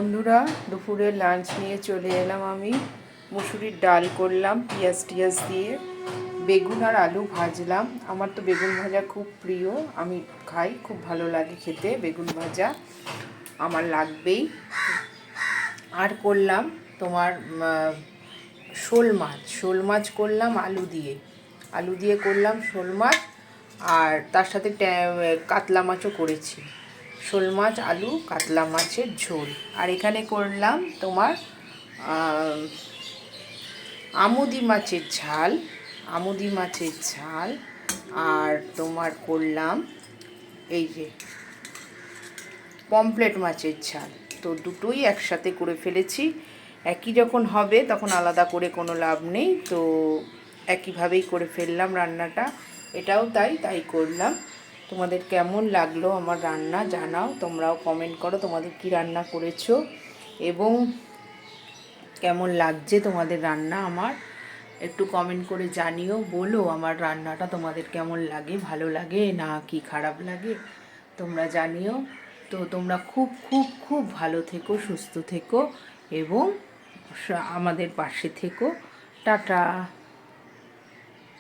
বন্ধুরা, দুপুরে লাঞ্চ নিয়ে চলে এলাম। আমি মুসুরির ডাল করলাম পেঁয়াজ টিয়াজ দিয়ে, বেগুন আর আলু ভাজলাম। আমার তো বেগুন ভাজা খুব প্রিয়, আমি খাই, খুব ভালো লাগে খেতে বেগুন ভাজা, আমার লাগবেই। আর করলাম তোমার শোল মাছ করলাম আলু দিয়ে করলাম শোল মাছ, আর তার সাথে কাতলা মাছও করেছি। শোল মাছ, আলু, কাতলা মাছের ঝোল। আর এখানে করলাম তোমার আমুদি মাছের ঝাল। আর তোমার করলাম এই যে পমফ্রেট মাছের ঝাল। তো দুটোই একসাথে করে ফেলেছি। একই যখন হবে তখন আলাদা করে কোনো লাভ নেই, তো একইভাবেই করে ফেললাম রান্নাটা। এটাও তাই করলাম। তোমাদের কেমন লাগলো আমার রান্না জানাও, তোমরাও কমেন্ট করো তোমাদের কি রান্না করেছো এবং কেমন লাগছে তোমাদের রান্না আমার একটু কমেন্ট করে জানিও। বলো আমার রান্নাটা তোমাদের কেমন লাগে, ভালো লাগে না কি খারাপ লাগে, তোমরা জানিও। তো তোমরা খুব খুব খুব ভালো থেকো, সুস্থ থেকো এবং আমাদের পাশে থেকো। টাটা।